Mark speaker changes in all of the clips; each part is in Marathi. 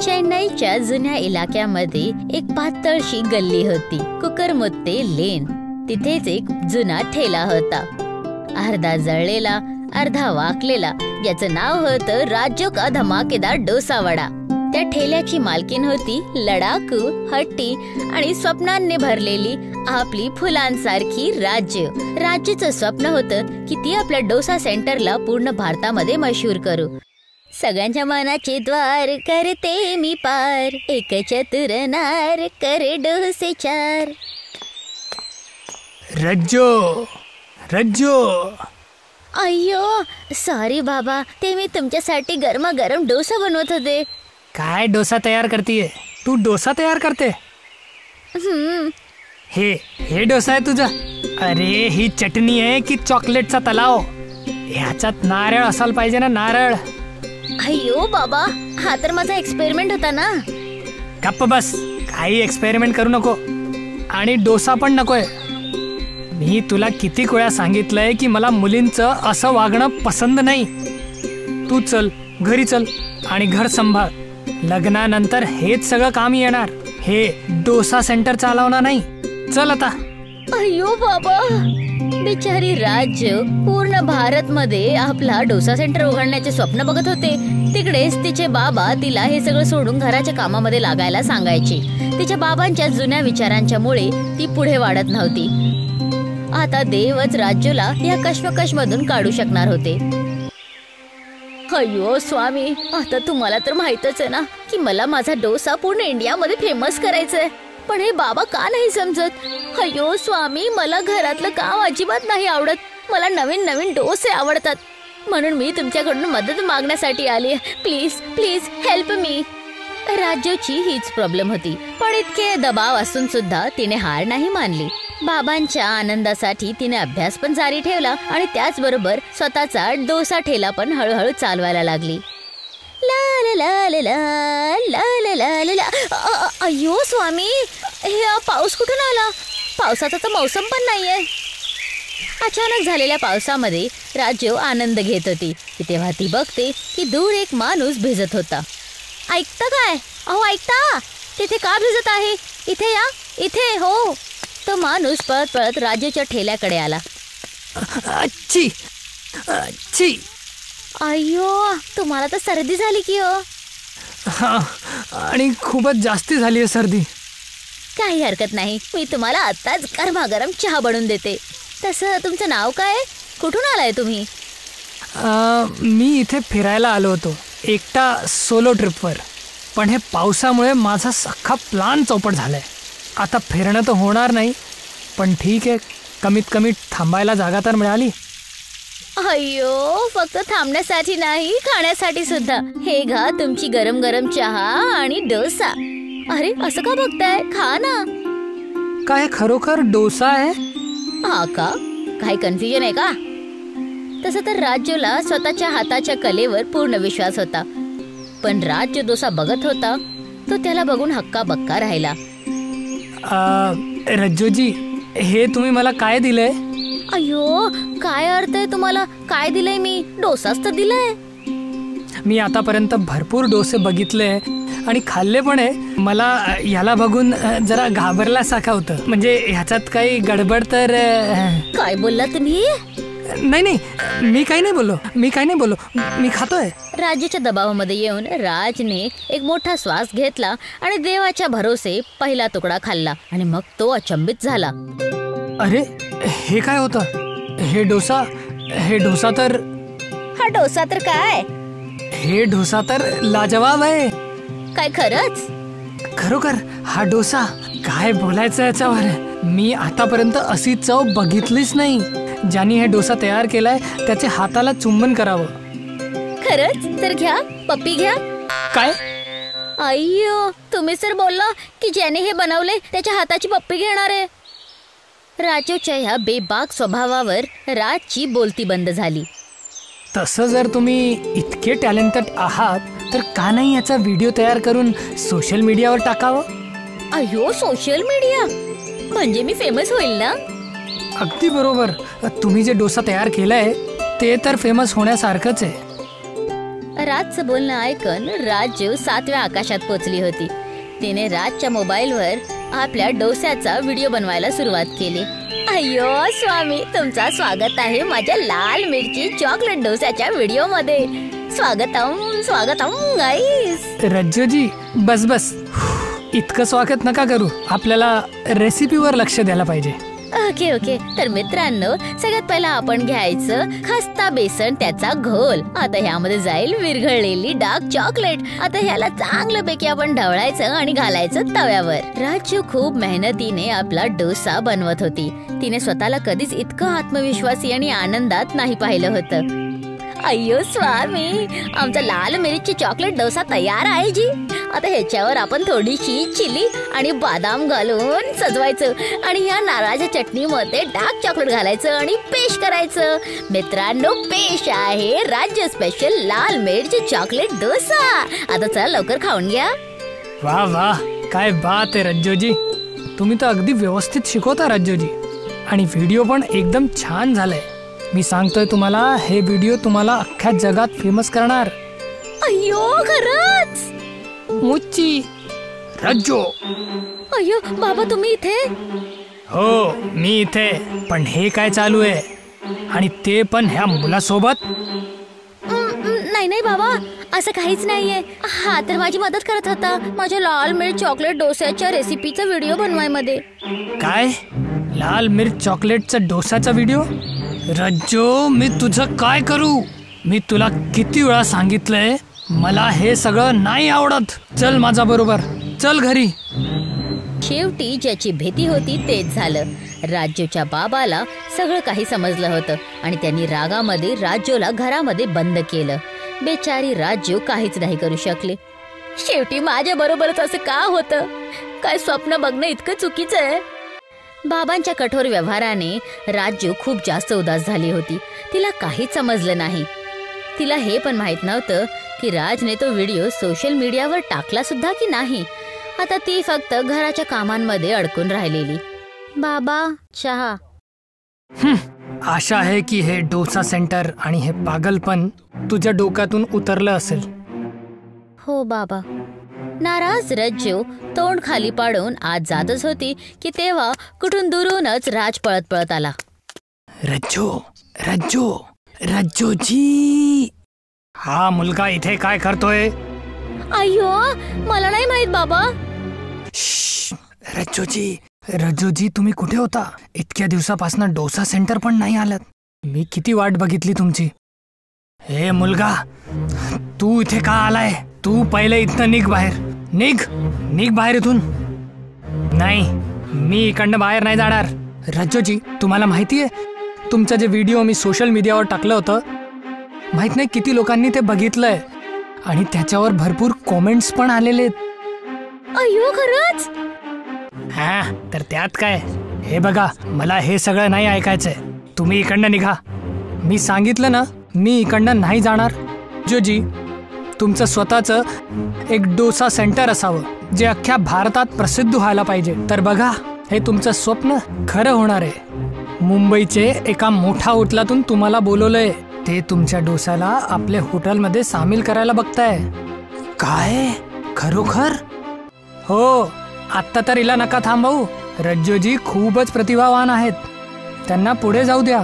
Speaker 1: चेन्नईच्या जुन्या इलाक्यामध्ये एक पातळशी गल्ली होती, कुकरमुत्ते लेन. तिथेच एक जुना ठेला होता, अर्धा जळलेला अर्धा वाकलेला. याचं नाव होतं राजू का धमाकेदार डोसा वडा. त्या ठेल्याची मालकीन होती लडाकू, हट्टी आणि स्वप्नांनी भरलेली आपली फुलांसारखी राजू. राजूचं स्वप्न होतं की ती आपल्या डोसा सेंटरला पूर्ण भारतामध्ये मशहूर करू. सगळ्यांच्या मनाचे द्वार करते मी पार, एक चतुर नार करे डोसे चार.
Speaker 2: रज्जो रज्जो.
Speaker 1: अय्यो सॉरी बाबा, ते मी तुमच्यासाठी गरमागरम डोसा बनवत होते.
Speaker 2: काय डोसा तयार करतीये तू? डोसा तयार करते? हे डोसा आहे तुझा? अरे ही चटणी आहे की चॉकलेटचा तलाव? ह्याच्यात नारळ असायला पाहिजे ना, नारळ.
Speaker 1: अय्यो बाबा, हा तर माझा एक्सपेरिमेंट होता ना.
Speaker 2: गप्प बस, काही एक्सपेरिमेंट करू नको आणि डोसा पण नकोय. मी तुला किती वेळा सांगितलंय की मला मुलींचं असं वागणं पसंत नाही. तू चल घरी, चल आणि घर सांभाळ. लग्नानंतर हेच सगळं काम येणार. हे डोसा सेंटर चालवणार नाही. चल आता.
Speaker 1: अय्यो बाबा, बिचारी राजू पूर्ण भारत मध्ये आपला डोसा सेंटर उघडण्याचे स्वप्न बघत होते. तिकडेच तिचे बाबा तिला हे सगळं सोडून घराच्या कामामध्ये लागायला सांगायचे. तिच्या बाबांच्या जुन्या विचारांच्या मुळे ती पुढे वाढत नव्हती. आता देवच राजूला या कश्मकश मधून काढू शकणार होते. अय्यो स्वामी, आता तुम्हाला तर माहितच आहे ना की मला माझा डोसा पूर्ण इंडियामध्ये फेमस करायचंय. पण हे बाबा का नाही समजत? अय्यो स्वामी, मला घरातलं काम अजिबात नाही आवडत. मला नवीन नवीन डोसे आवडतात, म्हणून मी तुमच्याकडून मदत मागण्यासाठी आली. Please please help me. राजूची हीच प्रॉब्लेम होती, पण इतके दबाव असून सुद्धा तिने हार नाही मानली. बाबांच्या आनंदासाठी तिने अभ्यास पण जारी ठेवला आणि त्याचबरोबर स्वतःचा डोसा ठेला पण हळूहळू चालवायला लागली. ला ला ला ला ला ला ला ला ला. अय्यो स्वामी, हे पाऊस कुठून आला? पावसाचा तर मौसम पण नाहीये. अचानक झालेल्या पावसामध्ये राजू आनंद घेत होती. तेव्हा ती बघते की दूर एक माणूस भिजत होता. ऐकता काय? अहो ऐकता, तिथे का भिजत आहे? इथे या, इथे. हो, तो माणूस पळत पळत राजूच्या ठेल्याकडे आला.
Speaker 2: अच्छी अच्छी.
Speaker 1: अय्यो, तुम्हाला तर सर्दी झाली की हो?
Speaker 2: हा, आणि खूपच जास्ती झाली आहे सर्दी.
Speaker 1: काही हरकत नाही, मी तुम्हाला आत्ताच गरमागरम चहा बनवून देते. तसं तुमचं नाव काय? कुठून आलाय तुम्ही?
Speaker 2: मी इथे फिरायला आलो होतो, एकटा सोलो ट्रिपवर. पण हे पावसामुळे माझा सख्खा प्लान चौपट झालाय. आता फिरणं तर होणार नाही, पण ठीक आहे, कमीत कमी थांबायला जागा तर मिळाली.
Speaker 1: अय्यो, फक्त थांबण्यासाठी नाही, खाण्यासाठी सुद्धा. हे घा तुमची गरम गरम चहा आणि डोसा. अरे असं का बघताय? खा ना.
Speaker 2: काय खरोखर डोसा आहे?
Speaker 1: हा का? काही कन्फ्युजन आहे का? तसं तर राजूला स्वतःच्या हाताच्या कलेवर पूर्ण विश्वास होता, पण राजू डोसा बघत होता तो त्याला बघून हक्का बक्का राहिला.
Speaker 2: रज्जूजी, हे तुम्ही मला काय दिलंय?
Speaker 1: अय्यो, काय अर्थ आहे तुम्हाला? काय दिलंय मी? डोसाच तर दिलाय.
Speaker 2: मी आतापर्यंत भरपूर डोसे बघितले आणि खाल्ले पण आहे. मला याला बघून जरा घाबरल्यासारखं होतं. म्हणजे ह्याच्यात काही गडबड तर?
Speaker 1: काय बोलला तुम्ही?
Speaker 2: नाही नाही, मी काही नाही बोललो, मी खातोय.
Speaker 1: राजूच्या दबावामध्ये येऊन राजने एक मोठा श्वास घेतला आणि देवाच्या भरोसे पहिला तुकडा खाल्ला आणि मग तो अचंबित झाला.
Speaker 2: अरे हे काय होतं? हे डोसा तर?
Speaker 1: हा डोसा तर काय?
Speaker 2: हे डोसा तर लाजवाब आहे.
Speaker 1: काय खरंच?
Speaker 2: खरोखर हा डोसा? काय बोलायचं याच्यावर? मी आतापर्यंत अशी चव बघितलीच नाही. ज्याने हे डोसा तयार केलाय त्याच्या हाताला चुंबन करावं.
Speaker 1: खरंच? तर घ्या, पप्पी घ्या.
Speaker 2: काय?
Speaker 1: अय्यो, तुम्ही सर बोलला की ज्याने हे बनवले त्याच्या हाताची पप्पी घेणार आहे. राजूच्या ह्या बेबाक स्वभावावर राजची बोलती बंद झाली.
Speaker 2: तसं जर तुम्ही इतके टॅलेंटेड आहात तर का नाही याचा व्हिडिओ तयार करून सोशल मीडियावर टाकावं?
Speaker 1: अय्यो, सोशल मीडिया म्हणजे मी फेमस होईल ना?
Speaker 2: अगदी बरोबर. तुम्ही जे डोसा तयार केलाय ते तर फेमस होण्यासारखंच आहे.
Speaker 1: राजचं बोलणं ऐकून राजू 7व्या आकाशात पोचली होती. तिने राजच्या मोबाईलवर आपल्या डोस्याचा व्हिडिओ बनवायला सुरुवात केली. अय्यो स्वामी, तुमचा स्वागत आहे माझ्या लाल मिरची चॉकलेट डोस्याच्या व्हिडिओ मध्ये. स्वागतम स्वागतम गाईस.
Speaker 2: रज्जूजी बस बस, इतकं स्वागत नका करू. आपल्याला रेसिपीवर लक्ष द्यायला पाहिजे.
Speaker 1: Okay okay. तर मित्रांनो, सगळ्यात पहिला आपण घ्यायचं खस्ता बेसन, त्याचा घोल. आता ह्यामध्ये जाईल विरघळलेली डार्क चॉकलेट. आता ह्याला चांगलं पैकी आपण ढवळायचं आणि घालायचं तव्यावर. राजू खूप मेहनतीने आपला डोसा बनवत होती. तिने स्वतःला कधीच इतकं आत्मविश्वासी आणि आनंदात नाही पाहिलं होतं. अय्यो स्वामी, आमचा लाल मिरची चॉकलेट डोसा तयार आहे जी. आता ह्याच्यावर आपण थोडीशी चिली आणि बदाम घालून सजवायचं आणि ह्या नारळाच्या चटणीमध्ये डार्क चॉकलेट घालायचं आणि पेश करायचं. मित्रांनो, पेश आहे राज्य स्पेशल लाल मिरची चॉकलेट डोसा. आता चला लवकर खाऊन घ्या.
Speaker 2: वा वा, काय बात आहे रज्जूजी. तुम्ही तर अगदी व्यवस्थित शिकवता रज्जूजी. आणि व्हिडिओ पण एकदम छान झालाय. मी सांगतोय तुम्हाला, हे व्हिडिओ तुम्हाला अख्ख्या जगात फेमस करणार.
Speaker 1: अय्यो खरंच.
Speaker 2: मुच्ची, रज्जू.
Speaker 1: अय्यो बाबा, तुम्ही इथे?
Speaker 2: हो, मी इथे. पण हे काय चालू आहे? आणि ते पण ह्या मुलासोबत?
Speaker 1: नाही नाही बाबा, असं काहीच नाहीये. हा तर माझी मदत करत होता माझ्या लाल मिर्च चॉकलेट डोस्याच्या रेसिपीचा व्हिडिओ बनवायमध्ये.
Speaker 2: काय? लाल मिर्च चॉकलेटचा डोसाचा व्हिडिओ? रज्जू, मी तुझं काय करू? मी तुला किती वेळा सांगितलंय, मला हे सगळं नाही आवडत. चल माझ्या बरोबर, चल घरी.
Speaker 1: शेवटी ज्याची भीती होती तेच झालं. राजूच्या बाबाला सगळं काही समजलं होतं आणि त्यांनी रागामध्ये राजूला घरामध्ये बंद केलं. बेचारी राजू काहीच नाही करू शकले. शेवटी माझ्या बरोबरच असं का होतं? काय स्वप्न बघणं इतकं चुकीचं आहे? बाबांच्या कठोर व्यवहाराने राजू खूप जास्त उदास झाली होती. तिला काहीच समजलं नाही. तिला हे पण माहित नव्हतं की राजने तो व्हिडिओ सोशल मीडियावर टाकला सुद्धा की नाही. आता ती फक्त घराच्या कामांमध्ये अडकून राहिलेली. बाबा, चहा.
Speaker 2: आशा आहे की हे डोसा सेंटर आणि हे पागलपण तुझ्या डोक्यातून उतरलं असेल.
Speaker 1: हो बाबा. नाराज रज्जू तोंड खाली पाडून आज जातच होती की तेव्हा कुठून दुरूनच राज पळत पळत आला.
Speaker 2: रज्जू, रज्जू, रज्जूजी, हा मुलगा इथे काय करतोय?
Speaker 1: अय्यो, मला नाही माहित बाबा.
Speaker 2: रज्जूजी, रज्जूजी, तुम्ही कुठे होता? इतक्या दिवसापासून डोसा सेंटर पण नाही आलात. मी किती वाट बघितली तुमची. हे मुलगा, तू इथे का आलाय? तू पहिले इथनं निघ बाहेर. निघ बाहेर इथून. नाही, मी इकडनं बाहेर नाही जाणार. रज्जूजी, तुम्हाला माहितीये, तुमचं जे व्हिडिओ मी सोशल मीडियावर टाकलं होतं, माहित नाही किती लोकांनी ते बघितलंय आणि त्याच्यावर भरपूर कॉमेंट्स पण आलेले.
Speaker 1: अय्यो खरंच?
Speaker 2: हा, तर त्यात काय? हे बघा, मला हे सगळं नाही ऐकायचंय. तुम्ही इकडनं निघा. मी सांगितलं ना, मी इकडनं नाही जाणार. जोजी, तुमचं स्वतःचं एक डोसा सेंटर असावं जे अख्ख्या भारतात प्रसिद्ध व्हायला पाहिजे. तर बघा, हे तुमचं स्वप्न खरं होणार आहे. मुंबईचे एका मोठ्या हॉटेलातून तुम्हाला बोलवलंय. ते तुमच्या डोसाला आपल्या हॉटेलमध्ये सामील करायला बघताय. काय? खरोखर? हो. आत्ता तर हिला नका थांबवू. रज्जूजी खूपच प्रतिभावान आहेत, त्यांना पुढे जाऊ द्या.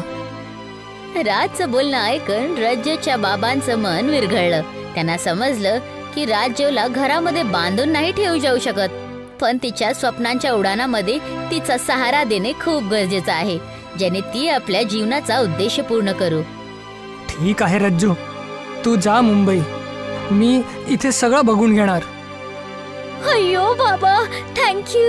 Speaker 1: राजचं बोलणं ऐकून रज्जूच्या बाबांचं मन विरघळलं. त्यांना समजलं की राजूला घरामध्ये बांधून नाही ठेवू जाऊ शकत, पण तिच्या स्वप्नांच्या उडाणामध्ये तिचा सहारा देणे खूप गरजेचं आहे, ज्याने ती आपल्या जीवनाचा उद्देश पूर्ण करू.
Speaker 2: ठीक आहे रज्जू, तू जा मुंबई. मी इथे सगळं बघून घेणार.
Speaker 1: अय्यो बाबा, थँक्यू.